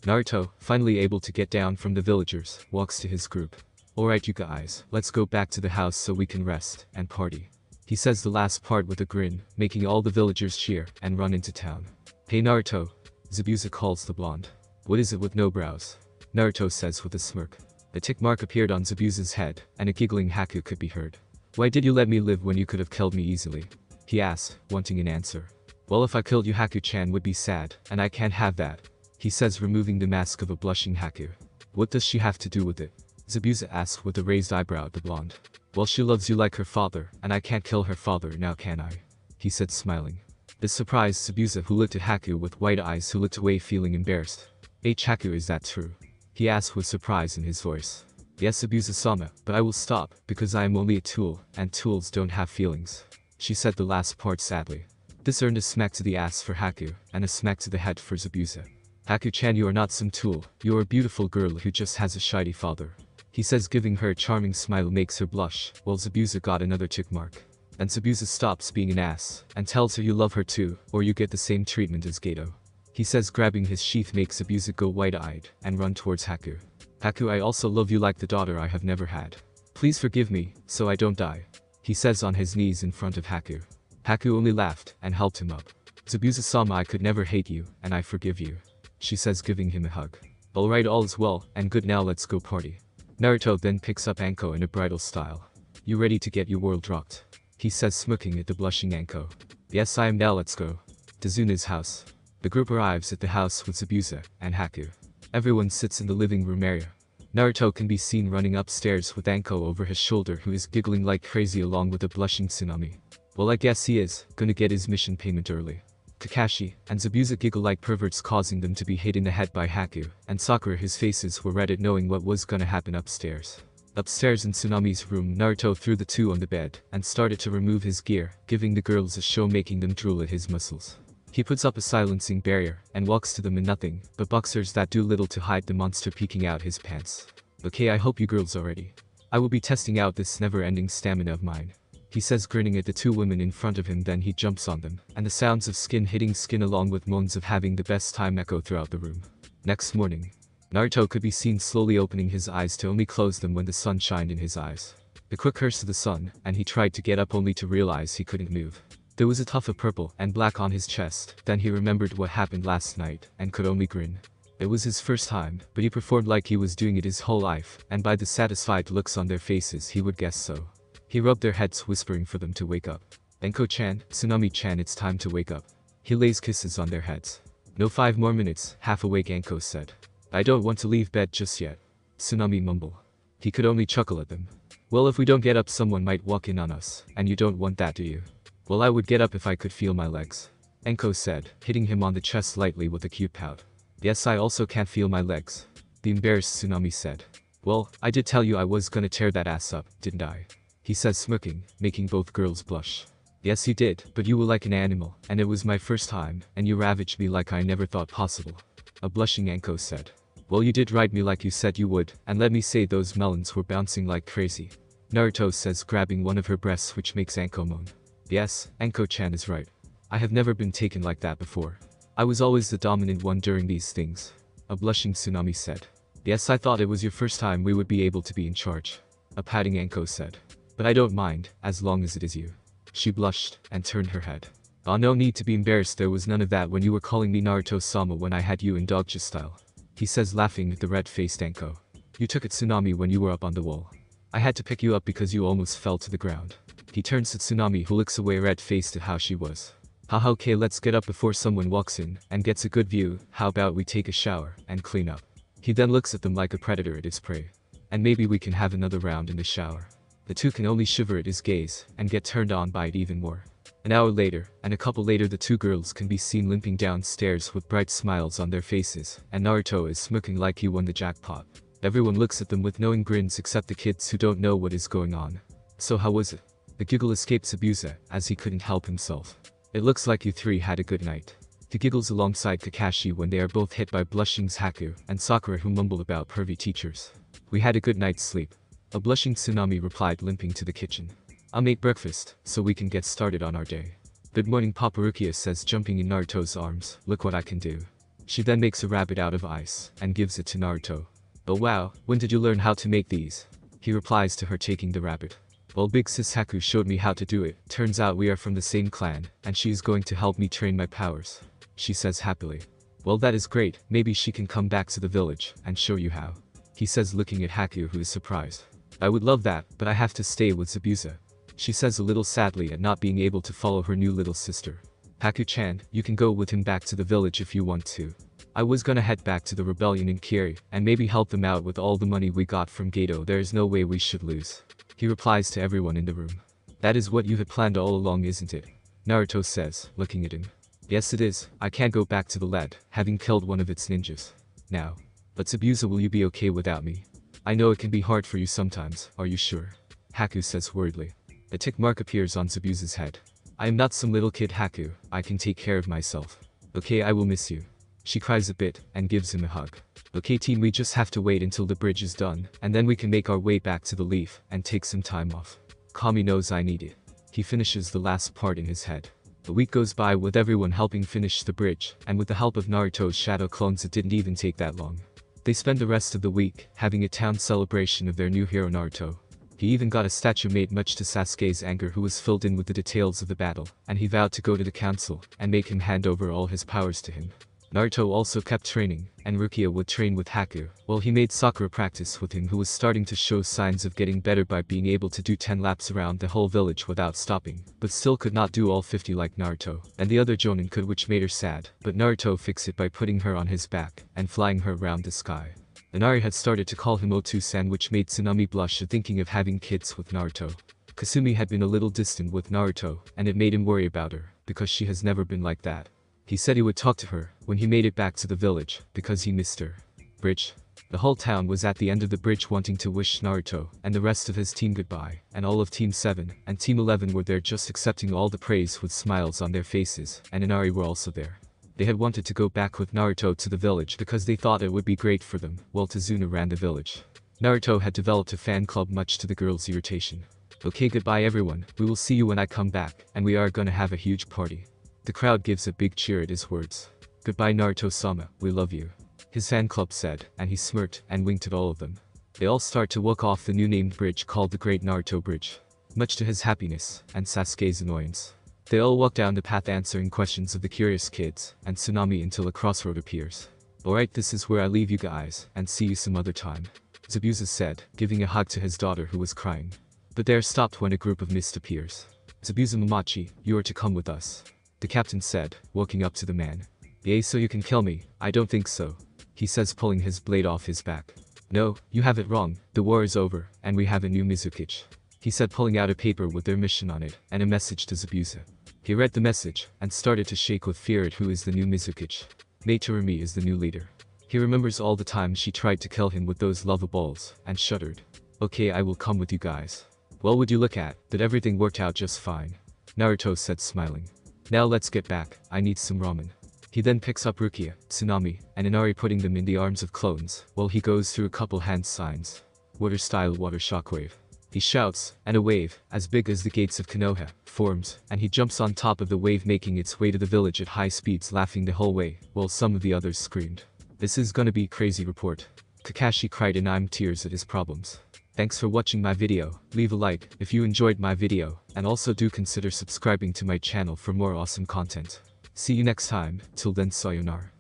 Naruto, finally able to get down from the villagers, walks to his group. Alright you guys, let's go back to the house so we can rest and party. He says the last part with a grin, making all the villagers cheer and run into town. Hey Naruto, Zabuza calls the blonde. What is it with no brows? Naruto says with a smirk. A tick mark appeared on Zabuza's head, and a giggling Haku could be heard. Why did you let me live when you could have killed me easily? He asks, wanting an answer. Well, if I killed you, Haku-chan would be sad, and I can't have that, he says, removing the mask of a blushing Haku. What does she have to do with it? Zabuza asks with a raised eyebrow at the blonde. Well, she loves you like her father, and I can't kill her father now, can I? He said, smiling. This surprised Zabuza, who looked at Haku with wide eyes, who looked away feeling embarrassed. Haku, is that true? He asked with surprise in his voice. Yes, Zabuza-sama, but I will stop, because I am only a tool, and tools don't have feelings. She said the last part sadly. This earned a smack to the ass for Haku, and a smack to the head for Zabuza. Haku-chan, you are not some tool, you are a beautiful girl who just has a shiny father. He says, giving her a charming smile makes her blush, while Zabuza got another tick mark. And Zabuza stops being an ass, and tells her you love her too, or you get the same treatment as Gato. He says grabbing his sheath makes Zabuza go wide-eyed, and run towards Haku. Haku, I also love you like the daughter I have never had. Please forgive me, so I don't die. He says on his knees in front of Haku. Haku only laughed, and helped him up. Zabuza-sama, I could never hate you, and I forgive you. She says, giving him a hug. Alright, all is well, and good, now let's go party. Naruto then picks up Anko in a bridal style. You ready to get your world rocked? He says, smirking at the blushing Anko. Yes, I am, now let's go. Dazuna's house. The group arrives at the house with Zabuza and Haku. Everyone sits in the living room area. Naruto can be seen running upstairs with Anko over his shoulder, who is giggling like crazy along with a blushing Tsunami. Well, I guess he is gonna get his mission payment early. Kakashi and Zabuza giggle like perverts, causing them to be hit in the head by Haku, and Sakura, whose faces were red at knowing what was gonna happen upstairs. Upstairs in Tsunami's room, Naruto threw the two on the bed and started to remove his gear, giving the girls a show, making them drool at his muscles. He puts up a silencing barrier and walks to them in nothing but boxers that do little to hide the monster peeking out his pants. Okay, I hope you girls are ready. I will be testing out this never-ending stamina of mine. He says, grinning at the two women in front of him. Then he jumps on them, and the sounds of skin hitting skin along with moans of having the best time echo throughout the room. Next morning, Naruto could be seen slowly opening his eyes to only close them when the sun shined in his eyes. A quick curse of the sun, and he tried to get up only to realize he couldn't move. There was a tuft of purple and black on his chest. Then he remembered what happened last night, and could only grin. It was his first time, but he performed like he was doing it his whole life, and by the satisfied looks on their faces he would guess so. He rubbed their heads, whispering for them to wake up. Anko-chan, Tsunami-chan, it's time to wake up. He lays kisses on their heads. No, 5 more minutes, half awake, Anko said. I don't want to leave bed just yet. Tsunami mumbled. He could only chuckle at them. Well, if we don't get up, someone might walk in on us, and you don't want that, do you? Well, I would get up if I could feel my legs. Anko said, hitting him on the chest lightly with a cute pout. Yes, I also can't feel my legs. The embarrassed Tsunami said. Well, I did tell you I was gonna tear that ass up, didn't I? He says, smirking, making both girls blush. Yes, you did, but you were like an animal, and it was my first time, and you ravaged me like I never thought possible. A blushing Anko said. Well, you did ride me like you said you would, and let me say those melons were bouncing like crazy. Naruto says, grabbing one of her breasts, which makes Anko moan. Yes, Anko-chan is right. I have never been taken like that before. I was always the dominant one during these things. A blushing Tsunami said. Yes, I thought it was your first time we would be able to be in charge. A pouting Anko said. But I don't mind, as long as it is you. She blushed, and turned her head. Oh, no need to be embarrassed, there was none of that when you were calling me Naruto-sama when I had you in dogja style. He says, laughing at the red-faced Anko. You took it, Tsunami, when you were up on the wall. I had to pick you up because you almost fell to the ground. He turns to Tsunami, who looks away red-faced at how she was. Haha, okay, let's get up before someone walks in and gets a good view. How about we take a shower and clean up? He then looks at them like a predator at its prey. And maybe we can have another round in the shower. The two can only shiver at his gaze and get turned on by it even more. An hour later, and a couple later, the two girls can be seen limping downstairs with bright smiles on their faces, and Naruto is smirking like he won the jackpot. Everyone looks at them with knowing grins except the kids who don't know what is going on. So how was it? The giggle escaped Zabuza, as he couldn't help himself. It looks like you three had a good night. He giggles alongside Kakashi when they are both hit by blushing Haku and Sakura, who mumble about pervy teachers. We had a good night's sleep. A blushing Tsunami replied, limping to the kitchen. I'll make breakfast, so we can get started on our day. Good morning, Papa, Rukia says, jumping in Naruto's arms. Look what I can do. She then makes a rabbit out of ice and gives it to Naruto. Oh wow, when did you learn how to make these? He replies to her, taking the rabbit. Well, big sis Haku showed me how to do it. Turns out we are from the same clan, and she is going to help me train my powers. She says happily. Well, that is great. Maybe she can come back to the village and show you how. He says, looking at Haku, who is surprised. I would love that, but I have to stay with Zabuza. She says, a little sadly at not being able to follow her new little sister. Haku-chan, you can go with him back to the village if you want to. I was gonna head back to the rebellion in Kiri, and maybe help them out with all the money we got from Gato. There is no way we should lose. He replies to everyone in the room. That is what you had planned all along, isn't it? Naruto says, looking at him. Yes, it is. I can't go back to the lead, having killed one of its ninjas. Now. But Zabuza, will you be okay without me? I know it can be hard for you sometimes, are you sure? Haku says worriedly. A tick mark appears on Zabuza's head. I am not some little kid, Haku. I can take care of myself. Okay, I will miss you. She cries a bit, and gives him a hug. Okay team, we just have to wait until the bridge is done, and then we can make our way back to the leaf, and take some time off. Kami knows I need it. He finishes the last part in his head. A week goes by with everyone helping finish the bridge, and with the help of Naruto's shadow clones, it didn't even take that long. They spend the rest of the week, having a town celebration of their new hero Naruto. He even got a statue made, much to Sasuke's anger, who was filled in with the details of the battle, and he vowed to go to the council, and make him hand over all his powers to him. Naruto also kept training, and Rukia would train with Haku, while he made Sakura practice with him, who was starting to show signs of getting better by being able to do 10 laps around the whole village without stopping, but still could not do all 50 like Naruto, and the other Jonin could, which made her sad, but Naruto fixed it by putting her on his back, and flying her around the sky. Inari had started to call him Otu-san, which made Tsunami blush at thinking of having kids with Naruto. Kasumi had been a little distant with Naruto, and it made him worry about her, because she has never been like that. He said he would talk to her when he made it back to the village, because he missed her. Bridge. The whole town was at the end of the bridge wanting to wish Naruto and the rest of his team goodbye, and all of Team 7 and Team 11 were there just accepting all the praise with smiles on their faces, and Inari were also there. They had wanted to go back with Naruto to the village because they thought it would be great for them, while Tazuna ran the village. Naruto had developed a fan club, much to the girls' irritation. Okay, goodbye everyone, we will see you when I come back, and we are gonna have a huge party. The crowd gives a big cheer at his words. Goodbye Naruto-sama, we love you. His fan club said, and he smirked and winked at all of them. They all start to walk off the new named bridge called the Great Naruto Bridge. Much to his happiness, and Sasuke's annoyance. They all walk down the path answering questions of the curious kids, and Tsunami, until a crossroad appears. Alright, this is where I leave you guys, and see you some other time. Zabuza said, giving a hug to his daughter who was crying. But they are stopped when a group of mist appears. Zabuza Mamachi, you are to come with us. The captain said, walking up to the man. Yay, so you can kill me? I don't think so. He says, pulling his blade off his back. No, you have it wrong. The war is over, and we have a new Mizukage. He said, pulling out a paper with their mission on it, and a message to Zabuza. He read the message, and started to shake with fear at who is the new Mizukage. Mei Terumi is the new leader. He remembers all the times she tried to kill him with those lava balls, and shuddered. Okay, I will come with you guys. Well, would you look at that, everything worked out just fine. Naruto said, smiling. Now let's get back, I need some ramen. He then picks up Rukia, Tsunami, and Inari, putting them in the arms of clones, while he goes through a couple hand signs. Water style water shockwave. He shouts, and a wave, as big as the gates of Konoha, forms, and he jumps on top of the wave, making its way to the village at high speeds, laughing the whole way, while some of the others screamed. This is gonna be crazy report. Kakashi cried in tears at his problems. Thanks for watching my video, leave a like if you enjoyed my video, and also do consider subscribing to my channel for more awesome content. See you next time, till then sayonara.